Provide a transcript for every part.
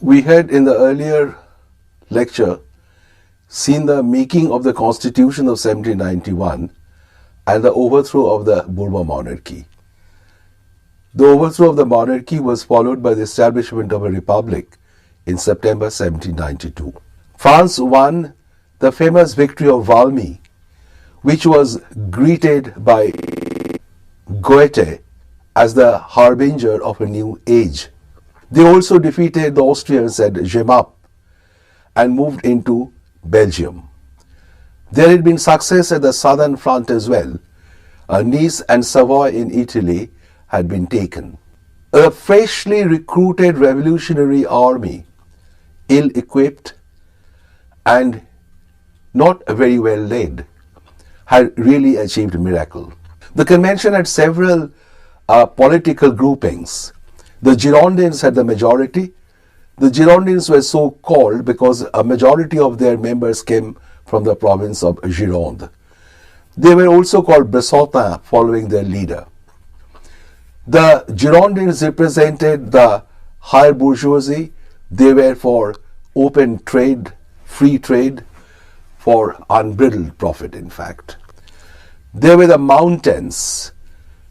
We had in the earlier lecture seen the making of the Constitution of 1791 and the overthrow of the Bourbon monarchy. The overthrow of the monarchy was followed by the establishment of a republic in September 1792. France won the famous victory of Valmy, which was greeted by Goethe as the harbinger of a new age. They also defeated the Austrians at Jemappes and moved into Belgium. There had been success at the southern front as well. Nice and Savoy in Italy had been taken. A freshly recruited revolutionary army, ill-equipped and not very well led, had really achieved a miracle. The convention had several political groupings. The Girondins had the majority. The Girondins were so called because a majority of their members came from the province of Gironde. They were also called Bressotins, following their leader. The Girondins represented the higher bourgeoisie. They were for open trade, free trade, for unbridled profit, in fact. They were the mountains.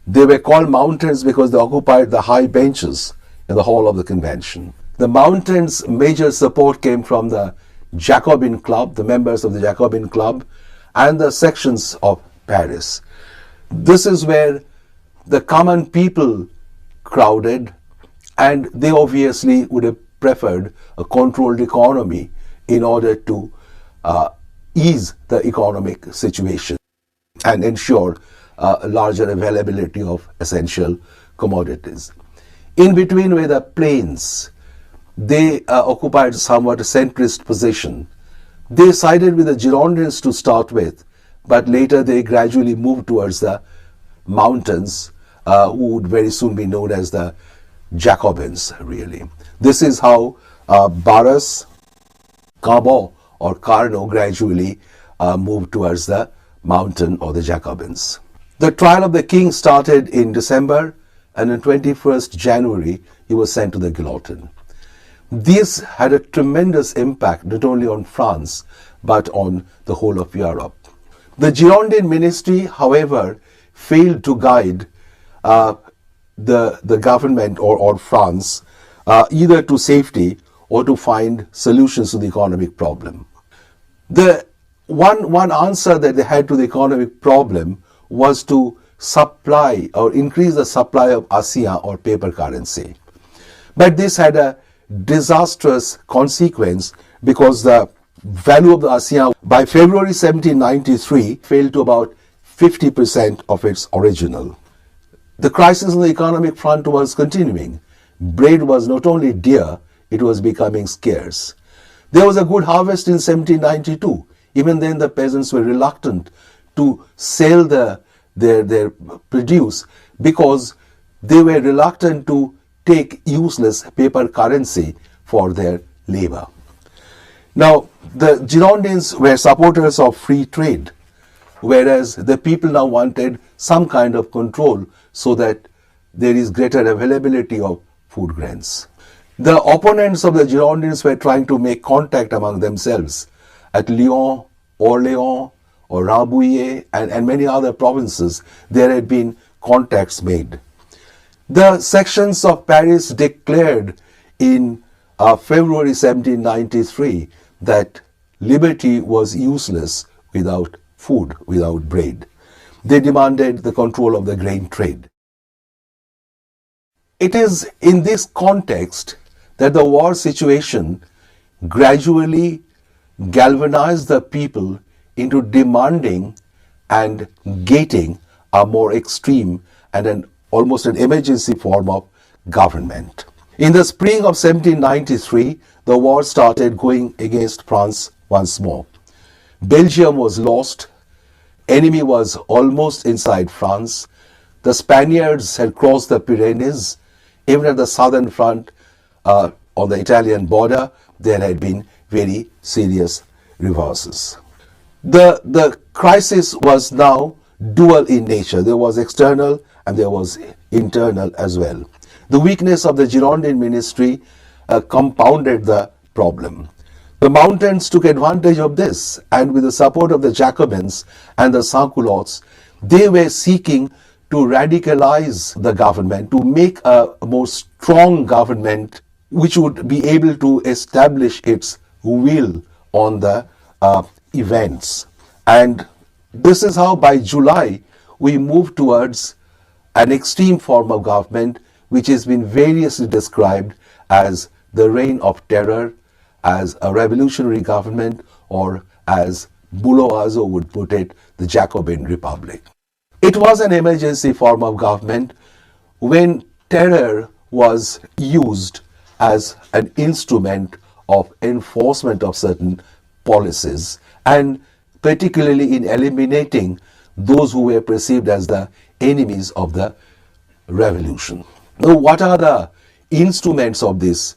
They were called mountains because they occupied the high benches in the hall of the convention. The mountains' major support came from the Jacobin Club, the members of the Jacobin Club, and the sections of Paris. This is where the common people crowded, and they obviously would have preferred a controlled economy in order to ease the economic situation and ensure a larger availability of essential commodities. In between were the plains. They occupied somewhat a centrist position. They sided with the Girondins to start with, but later they gradually moved towards the mountains, who would very soon be known as the Jacobins, really. This is how Barras, Cambon or Carnot gradually moved towards the mountain or the Jacobins. The trial of the king started in December, and on 21st January he was sent to the guillotine. This had a tremendous impact not only on France but on the whole of Europe. The Girondin ministry, however, failed to guide the government or France either to safety or to find solutions to the economic problem. The one answer that they had to the economic problem was to supply or increase the supply of assignats or paper currency. But this had a disastrous consequence because the value of the assignat by February 1793 fell to about 50% of its original. The crisis on the economic front was continuing. Bread was not only dear, it was becoming scarce. There was a good harvest in 1792. Even then the peasants were reluctant to sell their produce because they were reluctant to take useless paper currency for their labor. Now, the Girondins were supporters of free trade, whereas the people now wanted some kind of control so that there is greater availability of food grains. The opponents of the Girondins were trying to make contact among themselves. At Lyon, Orléans, or Rambouillet, and many other provinces, there had been contacts made. The sections of Paris declared in February 1793 that liberty was useless without food, without bread. They demanded the control of the grain trade. It is in this context that the war situation gradually galvanized the people into demanding and gating a more extreme and almost an emergency form of government. In the spring of 1793, the war started going against France once more. Belgium was lost. Enemy was almost inside France. The Spaniards had crossed the Pyrenees. Even at the southern front, on the Italian border, there had been very serious reverses. The crisis was now dual in nature. There was external and there was internal as well. The weakness of the Girondin ministry compounded the problem. The Mountains took advantage of this, and with the support of the Jacobins and the Sans-Culottes, they were seeking to radicalize the government, to make a more strong government which would be able to establish its will on the events. And this is how by July we move towards an extreme form of government which has been variously described as the reign of terror, as a revolutionary government, or as Boulot would put it, the Jacobin Republic. It was an emergency form of government when terror was used as an instrument of enforcement of certain policies, and particularly in eliminating those who were perceived as the enemies of the revolution. Now, what are the instruments of this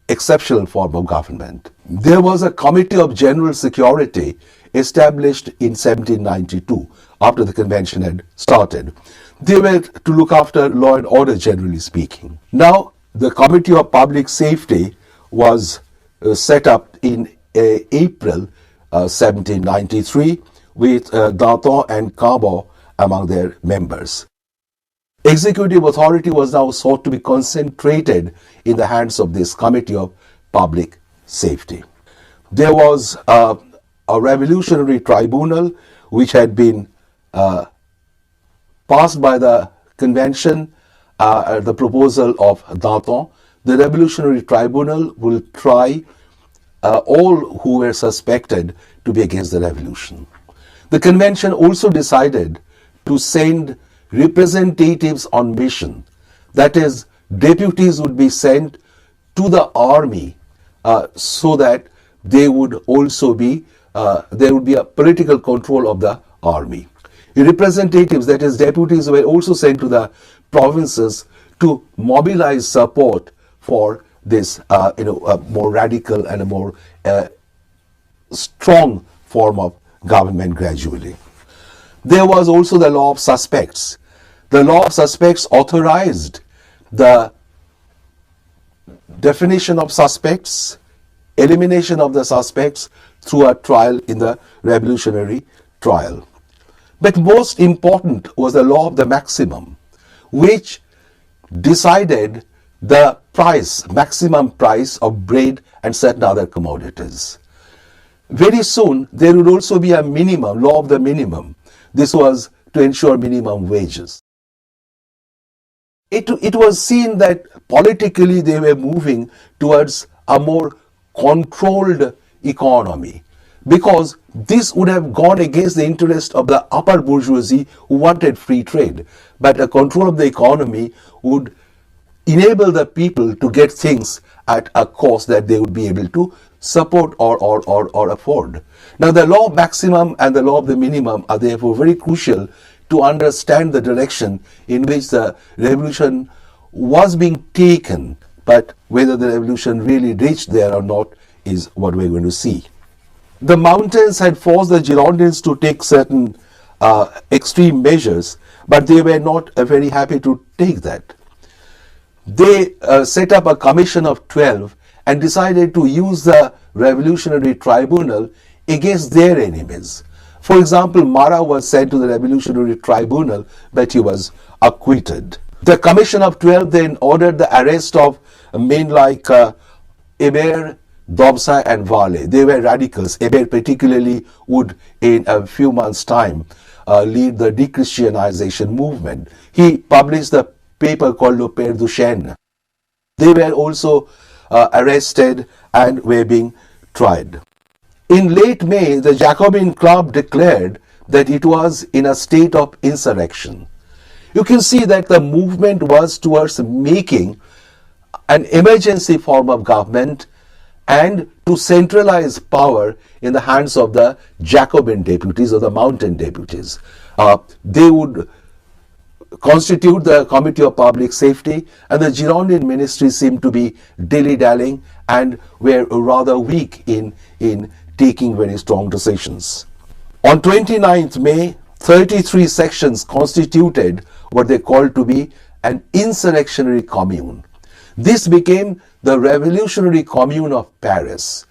exceptional form of government? There was a Committee of General Security established in 1792 after the convention had started. They were to look after law and order, generally speaking. Now, the Committee of Public Safety was set up in April 1793 with Danton and Cambon among their members. Executive authority was now sought to be concentrated in the hands of this Committee of Public Safety. There was a revolutionary tribunal which had been passed by the convention at the proposal of Danton. The revolutionary tribunal will try all who were suspected to be against the revolution. The convention also decided to send representatives on mission. That is, deputies would be sent to the army so that they would also be, there would be a political control of the army. Representatives, that is deputies, were also sent to the provinces to mobilize support for this more radical and a more strong form of government gradually. There was also the law of suspects. The law of suspects authorized the definition of suspects, elimination of the suspects through a trial in the revolutionary trial. But most important was the law of the maximum, which decided the price, maximum price of bread and certain other commodities. Very soon, there would also be a minimum, law of the minimum. This was to ensure minimum wages. It was seen that politically they were moving towards a more controlled economy, because this would have gone against the interest of the upper bourgeoisie who wanted free trade. But a control of the economy would enable the people to get things at a cost that they would be able to support or afford. Now, the law of maximum and the law of the minimum are therefore very crucial to understand the direction in which the revolution was being taken. But whether the revolution really reached there or not is what we're going to see. The Mountains had forced the Girondins to take certain extreme measures, but they were not very happy to take that. They set up a commission of 12 and decided to use the revolutionary tribunal against their enemies. For example, Marat was sent to the revolutionary tribunal, but he was acquitted. The commission of 12 then ordered the arrest of men like Hébert, Dobson and Varlet. They were radicals. Hébert particularly would, in a few months' time, lead the dechristianization movement. He published a paper called Le Père Duchesne. They were also arrested and were being tried. In late May, the Jacobin Club declared that it was in a state of insurrection. You can see that the movement was towards making an emergency form of government and to centralize power in the hands of the Jacobin deputies or the mountain deputies. They would constitute the Committee of Public Safety, and the Girondin ministry seemed to be dilly-dallying and were rather weak in taking very strong decisions. On 29th May, 33 sections constituted what they called to be an insurrectionary commune. This became the Revolutionary Commune of Paris.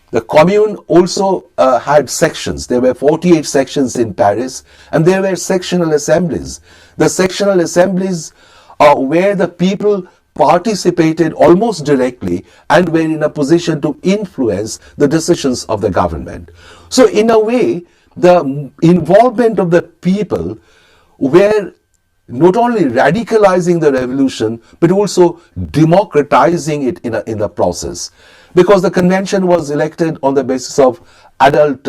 The commune also had sections. There were 48 sections in Paris, and there were sectional assemblies. The sectional assemblies are where the people participated almost directly and were in a position to influence the decisions of the government. So in a way, the involvement of the people were not only radicalizing the revolution, but also democratizing it in the process. Because the convention was elected on the basis of adult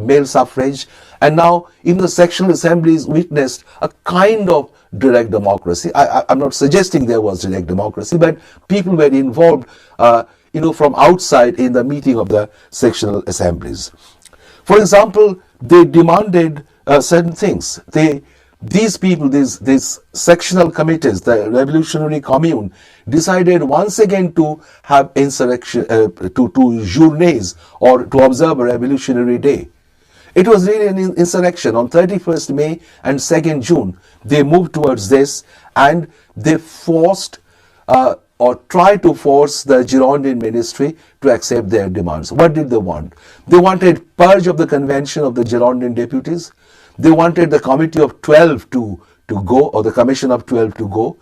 male suffrage, and now even the sectional assemblies witnessed a kind of direct democracy. I'm not suggesting there was direct democracy, but people were involved, from outside in the meeting of the sectional assemblies. For example, they demanded certain things. These people, these sectional committees, the Revolutionary Commune, decided once again to have insurrection, to journeys or to observe a Revolutionary Day. It was really an insurrection. On 31st May and 2nd June, they moved towards this, and they forced or tried to force the Girondin ministry to accept their demands. What did they want? They wanted purge of the convention of the Girondin deputies. They wanted the Committee of 12 to go, or the Commission of 12 to go.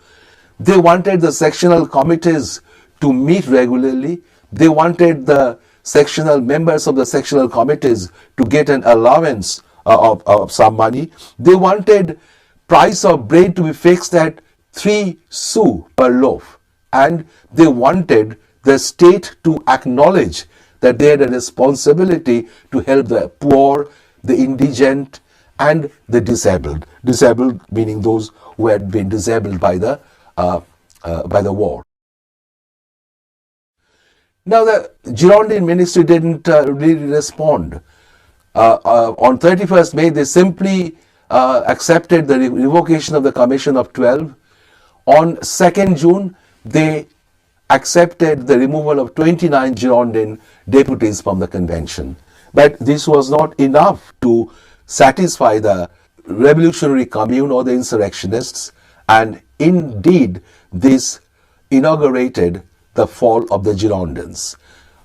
They wanted the sectional committees to meet regularly. They wanted the sectional members of the sectional committees to get an allowance of some money. They wanted price of bread to be fixed at 3 sous per loaf. And they wanted the state to acknowledge that they had a responsibility to help the poor, the indigent, and the disabled. Disabled meaning those who had been disabled by the war. Now the Girondin ministry didn't really respond. On 31st May, they simply accepted the revocation of the Commission of 12. On 2nd June, they accepted the removal of 29 Girondin deputies from the convention. But this was not enough to satisfy the Revolutionary Commune or the insurrectionists, and indeed this inaugurated the fall of the Girondins.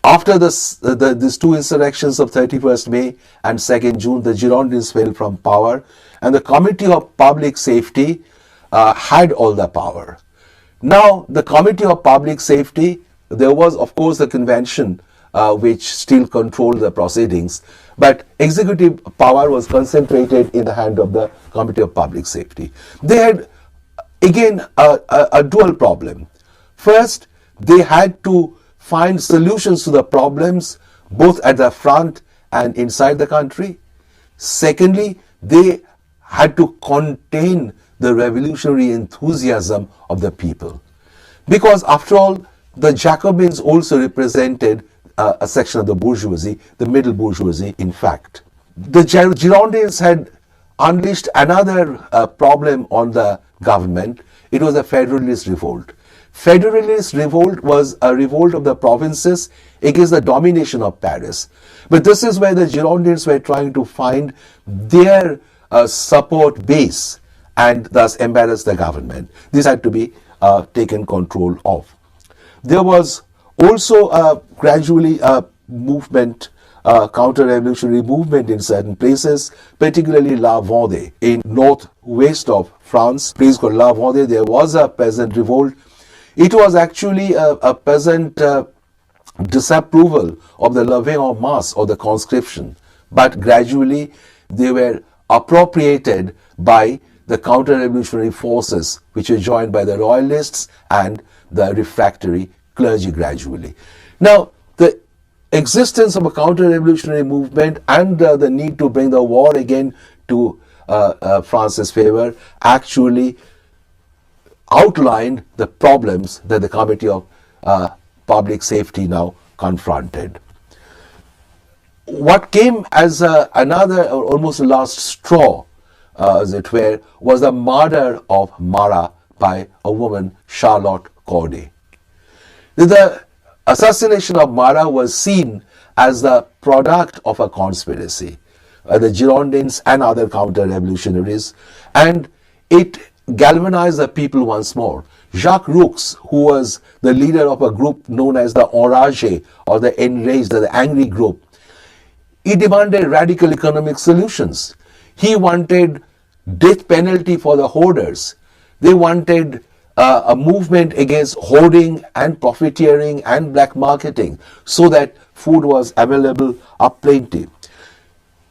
After these two insurrections of 31st May and 2nd June, the Girondins fell from power, and the Committee of Public Safety had all the power. Now, the Committee of Public Safety, there was of course the convention which still controlled the proceedings, but executive power was concentrated in the hand of the Committee of Public Safety. They had again a dual problem. First, they had to find solutions to the problems both at the front and inside the country. Secondly, they had to contain the revolutionary enthusiasm of the people. Because after all, the Jacobins also represented a section of the bourgeoisie, the middle bourgeoisie in fact. The Girondins had unleashed another problem on the government. It was a Federalist revolt. Federalist revolt was a revolt of the provinces against the domination of Paris. But this is where the Girondins were trying to find their support base and thus embarrass the government. This had to be taken control of. There was also gradually a movement, counter-revolutionary movement in certain places, particularly La Vendée in northwest of France, place called La Vendée. There was a peasant revolt. It was actually a peasant disapproval of the levée en masse or the conscription, but gradually they were appropriated by the counter-revolutionary forces which were joined by the royalists and the refractory clergy gradually. Now, the existence of a counter-revolutionary movement and the need to bring the war again to France's favor actually outlined the problems that the Committee of Public Safety now confronted. What came as another or almost last straw, as it were, was the murder of Marat by a woman, Charlotte Corday. The assassination of Marat was seen as the product of a conspiracy, the Girondins and other counter-revolutionaries, and it galvanized the people once more Jacques Roux, who was the leader of a group known as the Enragé, or the Enraged, the angry group, he demanded radical economic solutions. He wanted death penalty for the hoarders. They wanted a movement against hoarding and profiteering and black marketing so that food was available aplenty.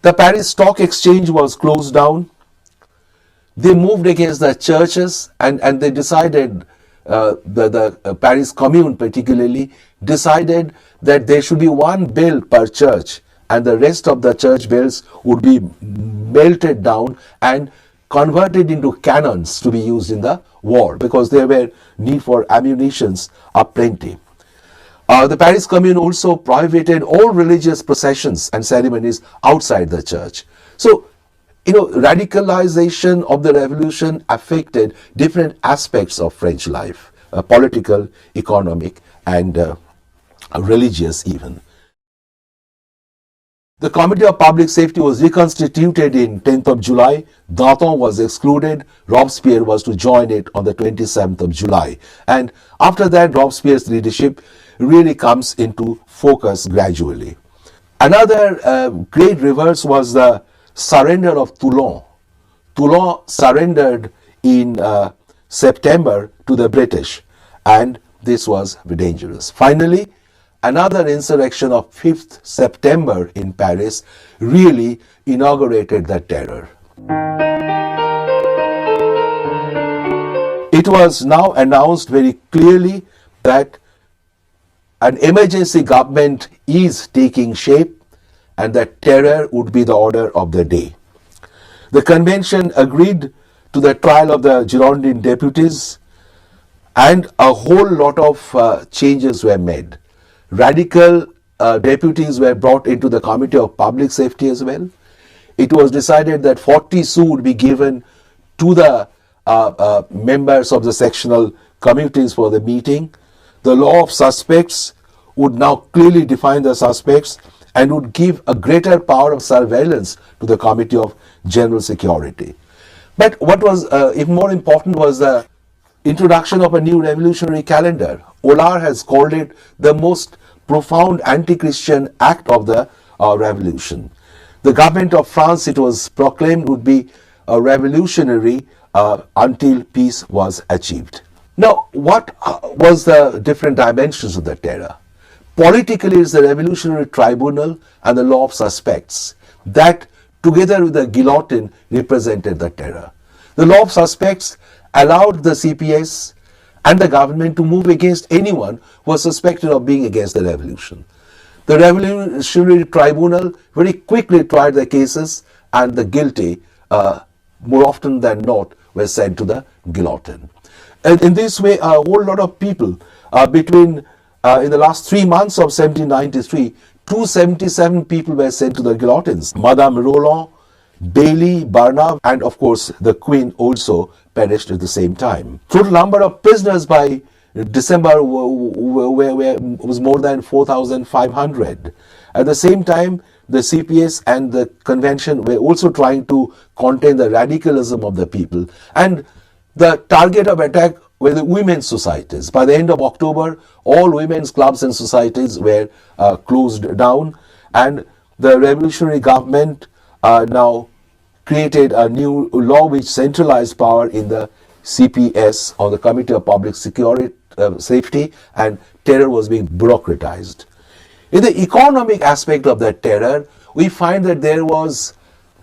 The Paris Stock Exchange was closed down. They moved against the churches, and they decided, the Paris Commune particularly, decided that there should be one bell per church, and the rest of the church bells would be melted down and converted into cannons to be used in the war, because there were need for ammunitions aplenty. The Paris Commune also prohibited all religious processions and ceremonies outside the church. So, radicalization of the revolution affected different aspects of French life, political, economic, and religious even. The Committee of Public Safety was reconstituted in 10th of July. Danton was excluded. Robespierre was to join it on the 27th of July. And after that, Robespierre's leadership really comes into focus gradually. Another great reverse was the surrender of Toulon. Toulon surrendered in September to the British, and this was dangerous. Finally, another insurrection of 5th September in Paris really inaugurated the terror. It was now announced very clearly that an emergency government is taking shape and that terror would be the order of the day. The convention agreed to the trial of the Girondin deputies, and a whole lot of changes were made. Radical deputies were brought into the Committee of Public Safety as well. It was decided that 40 sous would be given to the members of the sectional committees for the meeting. The law of suspects would now clearly define the suspects and would give a greater power of surveillance to the Committee of General Security. But what was even more important was the introduction of a new revolutionary calendar. Hollande has called it the most profound anti-Christian act of the revolution. The government of France, it was proclaimed, would be a revolutionary until peace was achieved. Now, what was the different dimensions of the terror? Politically, it's the revolutionary tribunal and the law of suspects that, together with the guillotine, represented the terror. The law of suspects allowed the CPS and the government to move against anyone who was suspected of being against the revolution. The revolutionary tribunal very quickly tried the cases, and the guilty, more often than not, were sent to the guillotine. And in this way, a whole lot of people in the last 3 months of 1793, 277 people were sent to the guillotines. Madame Roland, Bailey, Barnave, and of course the Queen also perished at the same time. Total number of prisoners by December was more than 4,500. At the same time, the CPS and the convention were also trying to contain the radicalism of the people. And the target of attack were the women's societies. By the end of October, all women's clubs and societies were closed down, and the revolutionary government now created a new law which centralized power in the CPS, or the Committee of Public Safety, and terror was being bureaucratized. In the economic aspect of that terror, we find that there was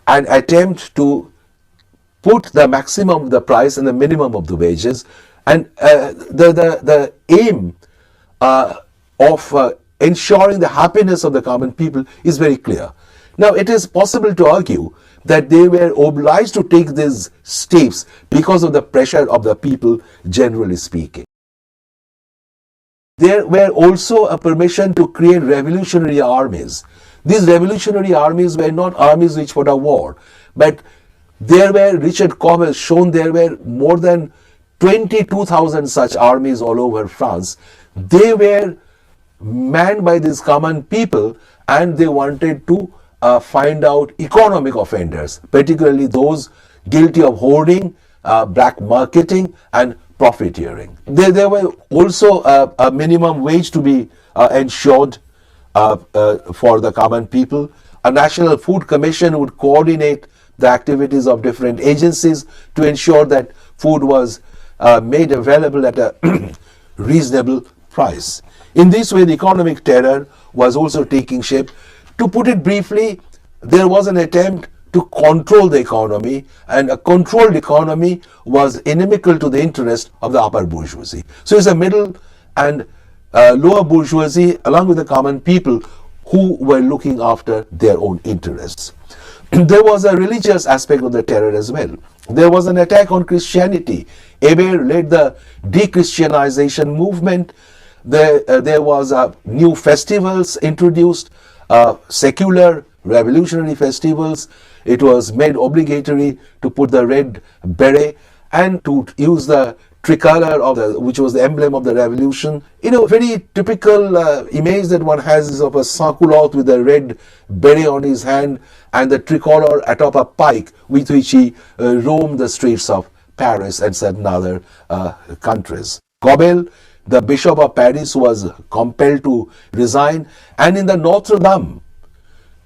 an attempt to put the maximum of the price and the minimum of the wages, and the aim of ensuring the happiness of the common people is very clear. Now, it is possible to argue that they were obliged to take these steps because of the pressure of the people, generally speaking. There were also a permission to create revolutionary armies. These revolutionary armies were not armies which fought a war, but there were, Richard Cobb has shown, there were more than 22,000 such armies all over France. They were manned by these common people, and they wanted to find out economic offenders, particularly those guilty of hoarding, black marketing, and profiteering. There were also a minimum wage to be ensured for the common people. A National Food Commission would coordinate the activities of different agencies to ensure that food was made available at a reasonable price. In this way, the economic terror was also taking shape. To put it briefly, there was an attempt to control the economy, and a controlled economy was inimical to the interest of the upper bourgeoisie. So it's a middle and lower bourgeoisie along with the common people who were looking after their own interests. There was a religious aspect of the terror as well. There was an attack on Christianity. Hebert led the de-Christianization movement. There was new festivals introduced, secular revolutionary festivals. It was made obligatory to put the red beret and to use the tricolor which was the emblem of the revolution. Very typical image that one has is of a sans-culotte with a red beret on his hand and the tricolor atop a pike with which he roamed the streets of Paris and certain other countries. Gobel, the Bishop of Paris, was compelled to resign, and in the Notre Dame,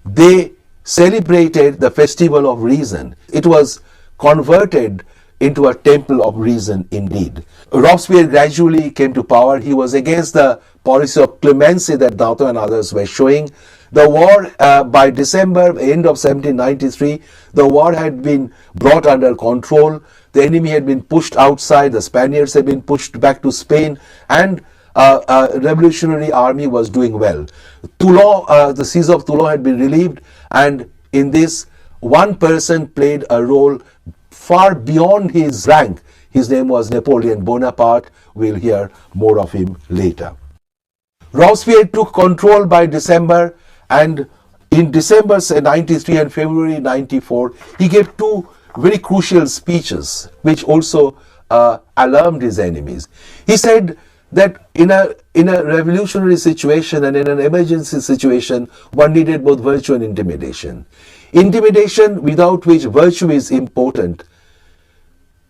they celebrated the Festival of Reason. It was converted into a temple of reason indeed. Robespierre gradually came to power. He was against the policy of clemency that Danton and others were showing. The war, by December, end of 1793, the war had been brought under control. The enemy had been pushed outside. The Spaniards had been pushed back to Spain, and revolutionary army was doing well. Toulon, the siege of Toulon had been relieved, and in this, one person played a role far beyond his rank. His name was Napoleon Bonaparte. We'll hear more of him later. Robespierre took control by December, and in December 93 and February 94, he gave two very crucial speeches which also alarmed his enemies. He said that in a revolutionary situation and in an emergency situation, one needed both virtue and intimidation. Intimidation, without which virtue is impotent.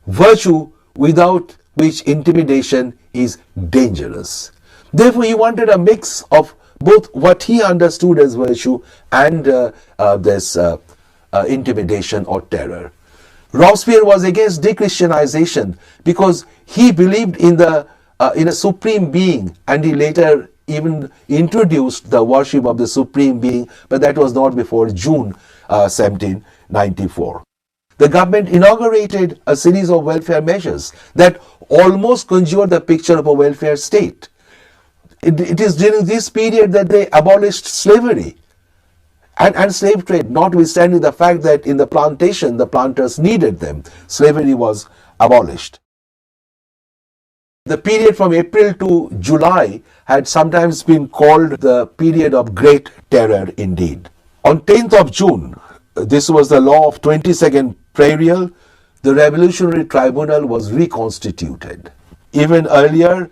Virtue, without which intimidation is dangerous. Therefore, he wanted a mix of both what he understood as virtue and this intimidation or terror. Robespierre was against de-Christianization because he believed in a supreme being, and he later even introduced the worship of the supreme being, but that was not before June 1794. The government inaugurated a series of welfare measures that almost conjured the picture of a welfare state. It is during this period that they abolished slavery and slave trade, notwithstanding the fact that in the plantation the planters needed them. Slavery was abolished. The period from April to July had sometimes been called the period of Great Terror indeed. On 10th of June, this was the law of 22nd Prairial, the Revolutionary Tribunal was reconstituted. Even earlier,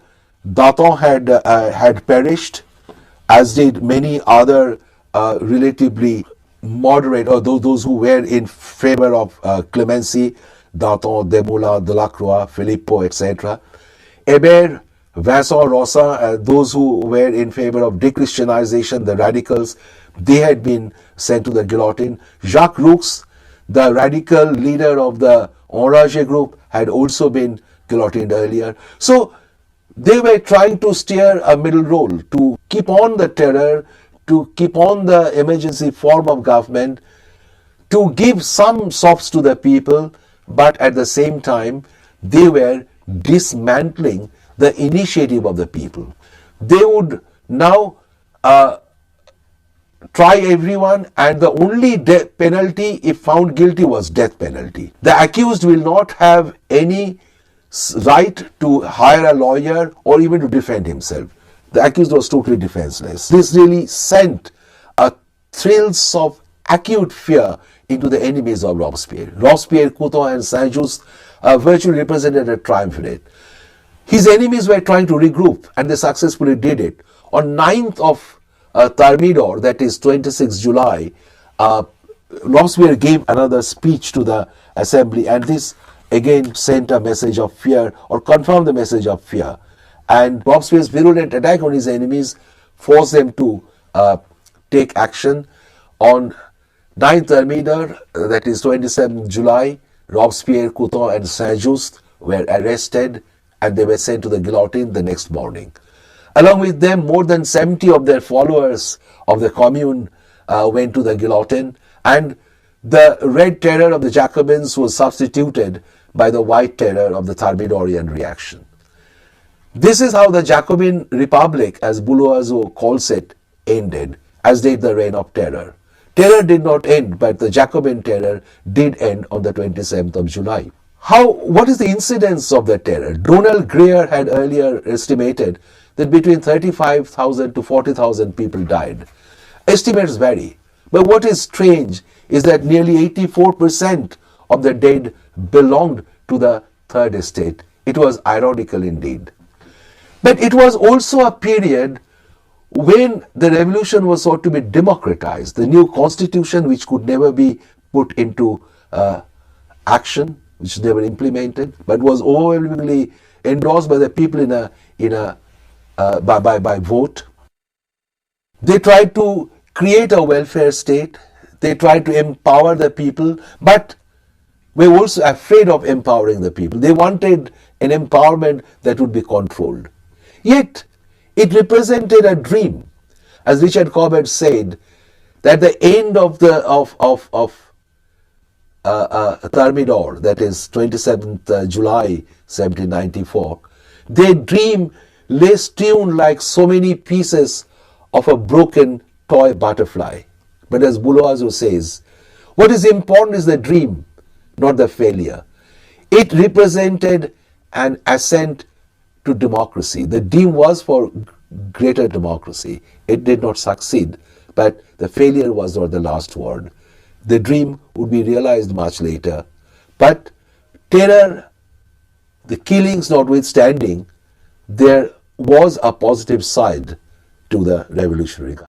Danton had perished, as did many other relatively moderate, or those who were in favor of clemency, Danton, Desmoulins, Delacroix, Filippo, etc. Hebert, Vincent Rossin, those who were in favor of de-Christianization, the radicals, they had been sent to the guillotine. Jacques Roux, the radical leader of the Enragé group, had also been guillotined earlier. So they were trying to steer a middle role, to keep on the terror, to keep on the emergency form of government, to give some softs to the people, but at the same time, they were dismantling the initiative of the people. They would now try everyone, and the only death penalty, if found guilty, was death penalty. The accused will not have any right to hire a lawyer or even to defend himself. The accused was totally defenseless. This really sent thrills of acute fear into the enemies of Robespierre. Robespierre, Couthon and Saint-Just virtually represented a triumvirate. His enemies were trying to regroup, and they successfully did it. On 9th of Thermidor, that is 26 July, Robespierre gave another speech to the assembly, and this again sent a message of fear or confirmed the message of fear. And Robespierre's virulent attack on his enemies forced them to take action. On 9th Thermidor, that is 27th July, Robespierre, Couthon and Saint-Just were arrested and they were sent to the guillotine the next morning. Along with them, more than 70 of their followers of the Commune went to the guillotine, and the red terror of the Jacobins was substituted by the white terror of the Thermidorian reaction. This is how the Jacobin Republic, as Bouloiseau calls it, ended, as did the reign of terror. Terror did not end, but the Jacobin terror did end on the 27th of July. What is the incidence of the terror? Donald Greer had earlier estimated that between 35,000 to 40,000 people died. Estimates vary, but what is strange is that nearly 84% of the dead belonged to the Third Estate. It was ironical indeed. But it was also a period when the revolution was sought to be democratized. The new constitution, which could never be put into action, which never implemented, but was overwhelmingly endorsed by the people by vote. They tried to create a welfare state. They tried to empower the people, but were also afraid of empowering the people. They wanted an empowerment that would be controlled. Yet, it represented a dream, as Richard Cobbett said, that the end of Thermidor, that is 27th July 1794, their dream lay strewn like so many pieces of a broken toy butterfly. But as Bouloiseau says, what is important is the dream, not the failure. It represented an ascent to democracy. The dream was for greater democracy. It did not succeed, but the failure was not the last word. The dream would be realized much later. But terror, the killings notwithstanding, there was a positive side to the revolutionary